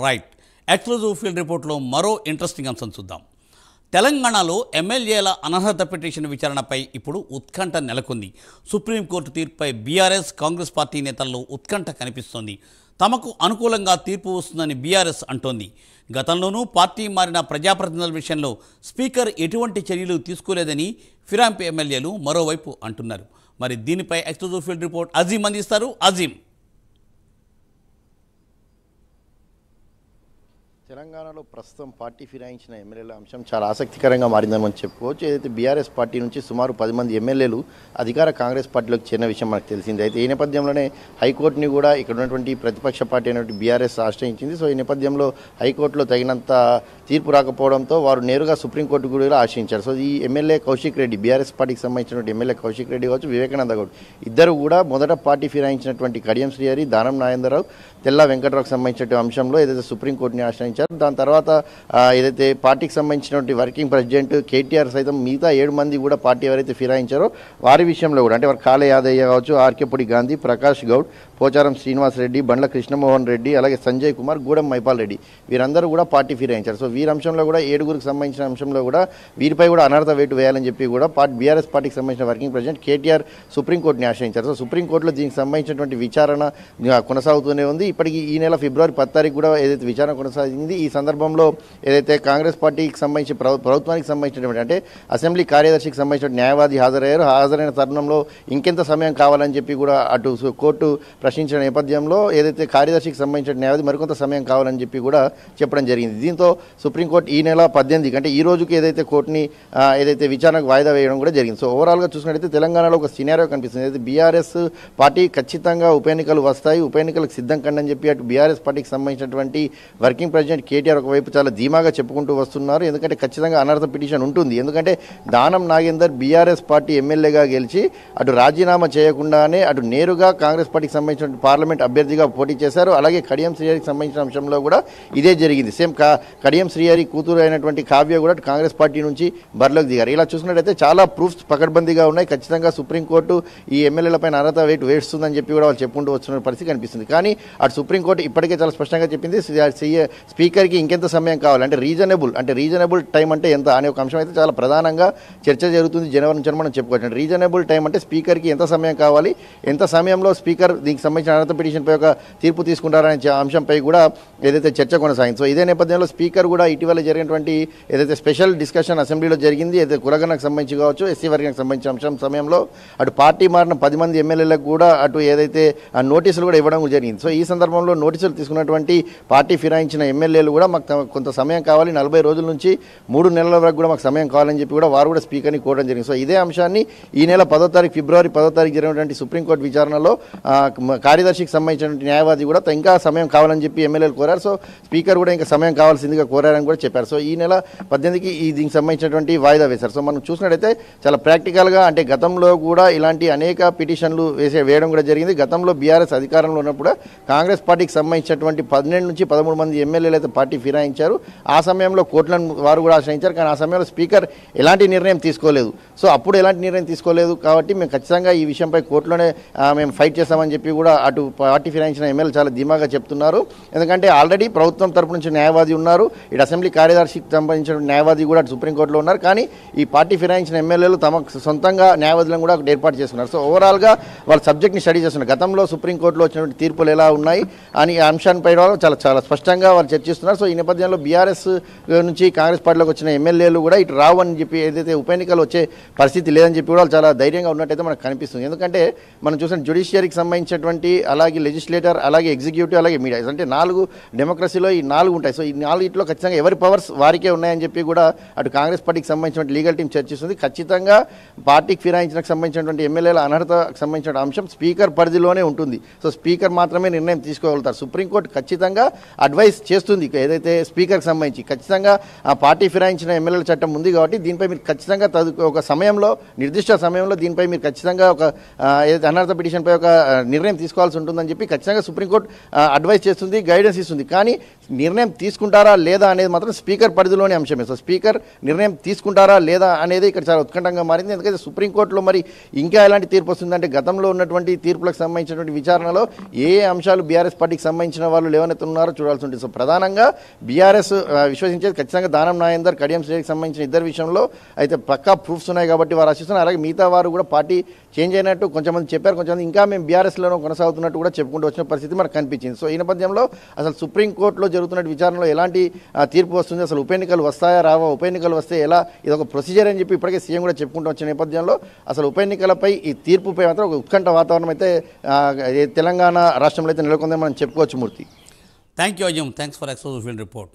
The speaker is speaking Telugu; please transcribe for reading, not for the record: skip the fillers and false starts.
రైట్. ఎక్స్క్లూజివ్ ఫీల్డ్ రిపోర్ట్లో మరో ఇంట్రెస్టింగ్ అంశం చూద్దాం. తెలంగాణలో ఎమ్మెల్యేల అనర్హత పిటిషన్ విచారణపై ఇప్పుడు ఉత్కంఠ నెలకొంది. సుప్రీంకోర్టు తీర్పుపై బీఆర్ఎస్, కాంగ్రెస్ పార్టీ నేతల్లో ఉత్కంఠ కనిపిస్తోంది. తమకు అనుకూలంగా తీర్పు వస్తుందని బీఆర్ఎస్ అంటోంది. గతంలోనూ పార్టీ మారిన ప్రజాప్రతినిధుల విషయంలో స్పీకర్ ఎటువంటి చర్యలు తీసుకోలేదని ఫిరాయింపు ఎమ్మెల్యేలు మరోవైపు అంటున్నారు. మరి దీనిపై ఎక్స్క్లూజివ్ ఫీల్డ్ రిపోర్ట్ అజీం అందిస్తారు. అజీం, తెలంగాణలో ప్రస్తుతం పార్టీ ఫిరాయించిన ఎమ్మెల్యేల అంశం చాలా ఆసక్తికరంగా మారిందని మనం చెప్పుకోవచ్చు. ఏదైతే బీఆర్ఎస్ పార్టీ నుంచి సుమారు 10 మంది ఎమ్మెల్యేలు అధికార కాంగ్రెస్ పార్టీలోకి చేరిన విషయం మనకు తెలిసింది. అయితే ఈ నేపథ్యంలోనే హైకోర్టుని కూడా ఇక్కడ ఉన్నటువంటి ప్రతిపక్ష పార్టీ అయినటువంటి బీఆర్ఎస్ ఆశ్రయించింది. సో ఈ నేపథ్యంలో హైకోర్టులో తగినంత తీర్పు రాకపోవడంతో వారు నేరుగా సుప్రీంకోర్టు కూడా ఆశ్రయించారు. సో ఈ ఎమ్మెల్యే కౌశిక్ రెడ్డి, బీఆర్ఎస్ పార్టీకి సంబంధించినటువంటి ఎమ్మెల్యే కౌశిక్ రెడ్డి కావచ్చు, వివేకానంద గౌడ్ ఇద్దరు కూడా మొదట పార్టీ ఫిరాయించినటువంటి కడియం శ్రీహరి, దానం నాగేంద్రరావు, తెల్లా వెంకట్రావుకు సంబంధించిన అంశంలో ఏదైతే సుప్రీంకోర్టుని ఆశ్రయించారు. దాని తర్వాత ఏదైతే పార్టీకి సంబంధించినటువంటి వర్కింగ్ ప్రెసిడెంట్ కేటీఆర్ సైతం మిగతా 7 మంది కూడా పార్టీ ఎవరైతే ఫిరాయించారో వారి విషయంలో కూడా అంటే వారు కాళే యాదయ్య కావచ్చు, ఆర్కేపూడి గాంధీ, ప్రకాష్ గౌడ్, పోచారం శ్రీనివాస్ రెడ్డి, బండ్ల కృష్ణమోహన్ రెడ్డి, అలాగే సంజయ్ కుమార్, గూడెం మైపాల్ రెడ్డి వీరందరూ కూడా పార్టీ ఫిరాయించారు. సో వీరి అంశంలో కూడా 7గురికి సంబంధించిన అంశంలో కూడా వీరిపై కూడా అనర్హత వేటు వేయాలని చెప్పి కూడా బీఆర్ఎస్ పార్టీకి సంబంధించిన వర్కింగ్ ప్రెసిడెంట్ కేటీఆర్ సుప్రీంకోర్టుని ఆశ్రయించారు. సో సుప్రీంకోర్టులో దీనికి సంబంధించినటువంటి విచారణ కొనసాగుతూనే ఉంది. ఇప్పటికీ ఈ నెల ఫిబ్రవరి 10 తారీఖు కూడా ఏదైతే విచారణ కొనసాగింది. ఈ సందర్భంలో ఏదైతే కాంగ్రెస్ పార్టీకి సంబంధించి ప్రభుత్వానికి సంబంధించినటువంటి అంటే అసెంబ్లీ కార్యదర్శికి సంబంధించిన న్యాయవాది హాజరయ్యారు. హాజరైన తరుణంలో ఇంకెంత సమయం కావాలని చెప్పి కూడా అటు కోర్టు ప్రశ్నించిన నేపథ్యంలో ఏదైతే కార్యదర్శికి సంబంధించిన న్యాయవాది మరికొంత సమయం కావాలని చెప్పి కూడా చెప్పడం జరిగింది. దీంతో సుప్రీంకోర్టు ఈ నెల 18 అంటే ఈ రోజుకి ఏదైతే కోర్టుని ఏదైతే విచారణకు వాయిదా వేయడం కూడా జరిగింది. సో ఓవరాల్గా చూసినట్టయితే తెలంగాణలో ఒక సినారియో కనిపిస్తుంది. అయితే బీఆర్ఎస్ పార్టీ ఖచ్చితంగా ఉప ఎన్నికలు వస్తాయి, ఉప ఎన్నికలకు సిద్ధం కండి అని చెప్పి అటు బీఆర్ఎస్ పార్టీకి సంబంధించినటువంటి వర్కింగ్ ప్రెసిడెంట్ కేటీఆర్ ఒకవైపు చాలా ధీమాగా చెప్పుకుంటూ వస్తున్నారు. ఎందుకంటే ఖచ్చితంగా అనర్హత పిటిషన్ ఉంటుంది. ఎందుకంటే దానం నాగేందర్ బీఆర్ఎస్ పార్టీ ఎమ్మెల్యేగా గెలిచి అటు రాజీనామా చేయకుండానే అటు నేరుగా కాంగ్రెస్ పార్టీకి సంబంధించిన పార్లమెంట్ అభ్యర్థిగా పోటీ చేశారు. అలాగే కడియం శ్రీహరికి సంబంధించిన అంశంలో కూడా ఇదే జరిగింది. సేమ్ కడియం శ్రీహరి కూతురు అయినటువంటి కావ్య కూడా కాంగ్రెస్ పార్టీ నుంచి బరిలోకి దిగారు. ఇలా చూసినట్టయితే చాలా ప్రూఫ్స్ పకడ్బందీగా ఉన్నాయి. ఖచ్చితంగా సుప్రీంకోర్టు ఈ ఎమ్మెల్యేలపైన అనర్హత వేటు వేస్తుందని చెప్పి కూడా వాళ్ళు చెప్పుకుంటూ వస్తున్న పరిస్థితి కనిపిస్తుంది. కానీ అటు సుప్రీంకోర్టు ఇప్పటికే చాలా స్పష్టంగా చెప్పింది స్పీకర్కి ఇంకెంత సమయం కావాలి అంటే రీజనబుల్ టైం అంటే ఎంత అనే ఒక అంశం అయితే చాలా ప్రధానంగా చర్చ జరుగుతుంది. జనవరి నుంచి మనం చెప్పుకోవచ్చు. రీజనబుల్ టైం అంటే స్పీకర్కి ఎంత సమయం కావాలి, ఎంత సమయంలో స్పీకర్ దీనికి సంబంధించిన అనర్హత పిటిషన్పై ఒక తీర్పు తీసుకుంటారనే అంశంపై కూడా ఏదైతే చర్చ కొనసాగింది. సో ఇదే నేపథ్యంలో స్పీకర్ కూడా ఇటీవల జరిగినటువంటి ఏదైతే స్పెషల్ డిస్కషన్ అసెంబ్లీలో జరిగింది, ఏదైతే కులగణకు సంబంధించి కావచ్చు, ఎస్సీ వర్గానికి సంబంధించిన అంశం సమయంలో అటు పార్టీ మారిన 10 మంది ఎమ్మెల్యేలకు కూడా అటు ఏదైతే నోటీసులు కూడా ఇవ్వడం జరిగింది. సో ఈ సందర్భంలో నోటీసులు తీసుకున్నటువంటి పార్టీ ఫిరాయించిన ఎమ్మెల్యేలు కూడా మాకు కొంత సమయం కావాలి, 40 రోజుల నుంచి 3 నెలల వరకు కూడా మాకు సమయం కావాలని చెప్పి కూడా వారు కూడా స్పీకర్ని కోరడం జరిగింది. సో ఇదే అంశాన్ని ఈ నెల 10వ తారీఖు ఫిబ్రవరి 10వ తారీఖు జరిగినటువంటి సుప్రీంకోర్టు విచారణలో కార్యదర్శికి సంబంధించినటువంటి న్యాయవాది కూడా ఇంకా సమయం కావాలని చెప్పి ఎమ్మెల్యేలు కోరారు. సో స్పీకర్ కూడా ఇంకా సమయం కావాల్సిందిగా కోరారని కూడా చెప్పారు. సో ఈ నెల 18కి దీనికి సంబంధించినటువంటి వాయిదా వేశారు. సో మనం చూసినట్టయితే చాలా ప్రాక్టికల్గా అంటే గతంలో కూడా ఇలాంటి అనేక పిటిషన్లు వేయడం కూడా జరిగింది. గతంలో బీఆర్ఎస్ అధికారంలో ఉన్నప్పుడు కాంగ్రెస్ పార్టీకి సంబంధించినటువంటి 12 నుంచి 13 మంది ఎమ్మెల్యేలు అయితే పార్టీ ఫిరాయించారు. ఆ సమయంలో కోర్టులను వారు కూడా ఆశ్రయించారు. కానీ ఆ సమయంలో స్పీకర్ ఎలాంటి నిర్ణయం తీసుకోలేదు. సో అప్పుడు ఎలాంటి నిర్ణయం తీసుకోలేదు కాబట్టి మేము ఖచ్చితంగా ఈ విషయంపై కోర్టులోనే మేము ఫైట్ చేస్తామని చెప్పి కూడా అటు పార్టీ ఫిరాయించిన ఎమ్మెల్యే చాలా ధీమాగా చెప్తున్నారు. ఎందుకంటే ఆల్రెడీ ప్రభుత్వం తరపు నుంచి న్యాయవాది ఉన్నారు, ఇటు అసెంబ్లీ కార్యదర్శికి సంబంధించిన న్యాయవాది కూడా సుప్రీంకోర్టులో ఉన్నారు. కానీ ఈ పార్టీ ఫిరాయించిన ఎమ్మెల్యేలు తమకు సొంతంగా న్యాయవాదులను కూడా ఏర్పాటు చేస్తున్నారు. సో ఓవరాల్గా వాళ్ళ సబ్జెక్ట్ని స్టడీ చేస్తున్నారు. గతంలో సుప్రీంకోర్టులో వచ్చినటువంటి తీర్పులు ఎలా ఉన్నాయి అని అంశాన్పై చాలా స్పష్టంగా వాళ్ళు చర్చిస్తున్నారు. సో ఈ నేపథ్యంలో బీఆర్ఎస్ నుంచి కాంగ్రెస్ పార్టీలోకి వచ్చిన ఎమ్మెల్యేలు కూడా ఇటు రావు అని చెప్పి ఏదైతే ఉప ఎన్నికలు వచ్చే పరిస్థితి లేదని చెప్పి కూడా చాలా ధైర్యంగా ఉన్నట్టయితే మనకు కనిపిస్తుంది. ఎందుకంటే మనం చూసిన జ్యుడిషియరీకి సంబంధించినటువంటి అలాగే లెజిస్లేటర్, అలాగే ఎగ్జిక్యూటివ్, అలాగే మీడియా అంటే 4 డెమోక్రసీలో ఈ 4 ఉంటాయి. సో ఈ 4 ఖచ్చితంగా ఎవరి పవర్స్ వారికే ఉన్నాయని చెప్పి కూడా అటు కాంగ్రెస్ పార్టీకి సంబంధించిన లీగల్ టీం చర్చిస్తుంది. ఖచ్చితంగా పార్టీకి ఫిరాయించడానికి సంబంధించినటువంటి ఎమ్మెల్యేల అనర్హతకు సంబంధించిన అంశం స్పీకర్ పరిధిలోనే ఉంటుంది. సో స్పీకర్ మాత్రమే నిర్ణయం తీసుకోగలుగుతారు. సుప్రీంకోర్టు ఖచ్చితంగా అడ్వైస్ చేస్తుంది ఉంది ఏదైతే స్పీకర్కి సంబంధించి ఖచ్చితంగా ఆ పార్టీ ఫిరాయించిన ఎమ్మెల్యేల చట్టం ఉంది కాబట్టి దీనిపై మీరు ఖచ్చితంగా ఒక సమయంలో నిర్దిష్ట సమయంలో దీనిపై మీరు ఖచ్చితంగా ఒక ఏదైతే అనర్హత పిటిషన్పై ఒక నిర్ణయం తీసుకోవాల్సి ఉంటుందని చెప్పి ఖచ్చితంగా సుప్రీంకోర్టు అడ్వైస్ చేస్తుంది, గైడెన్స్ ఇస్తుంది. కానీ నిర్ణయం తీసుకుంటారా లేదా అనేది మాత్రం స్పీకర్ పరిధిలోని అంశమే. సో స్పీకర్ నిర్ణయం తీసుకుంటారా లేదా అనేది ఇక్కడ చాలా ఉత్కంఠంగా మారింది. ఎందుకంటే సుప్రీంకోర్టులో మరి ఇంకా ఎలాంటి తీర్పు వస్తుందంటే గతంలో ఉన్నటువంటి తీర్పులకు సంబంధించినటువంటి విచారణలో ఏ అంశాలు బీఆర్ఎస్ పార్టీకి సంబంధించిన వాళ్ళు లేవనెత్తున్నారో చూడాల్సి ఉంటుంది. సో ప్రధానంగా బీఆర్ఎస్ విశ్వసించేది ఖచ్చితంగా దానం నాయందర్, కడియం శ్రేణికి సంబంధించిన ఇద్దరు విషయంలో అయితే పక్కా ప్రూఫ్స్ ఉన్నాయి కాబట్టి వారు ఆశిస్తున్నారు. అలాగే మిగతా వారు కూడా పార్టీ చేంజ్ అయినట్టు కొంతమంది చెప్పారు, కొంతమంది ఇంకా మేము బీఆర్ఎస్లోనూ కొనసాగుతున్నట్టు కూడా చెప్పుకుంటూ వచ్చిన పరిస్థితి మనకు కనిపించింది. సో ఈ నేపథ్యంలో అసలు సుప్రీంకోర్టులో జరుగుతున్న విచారణలో ఎలాంటి తీర్పు వస్తుంది, అసలు ఉప ఎన్నికలు వస్తాయా రావా, ఉప ఎన్నికలు వస్తే ఎలా, ఇది ఒక ప్రొసీజర్ అని చెప్పి ఇప్పటికే సీఎం కూడా చెప్పుకుంటూ వచ్చిన నేపథ్యంలో అసలు ఉప ఎన్నికలపై ఈ తీర్పుపై మాత్రం ఒక ఉత్కంఠ వాతావరణం అయితే తెలంగాణ రాష్ట్రంలో అయితే నెలకొందని మనం చెప్పుకోవచ్చు. Murthy, thank you Ajay, thanks for exclusive field report.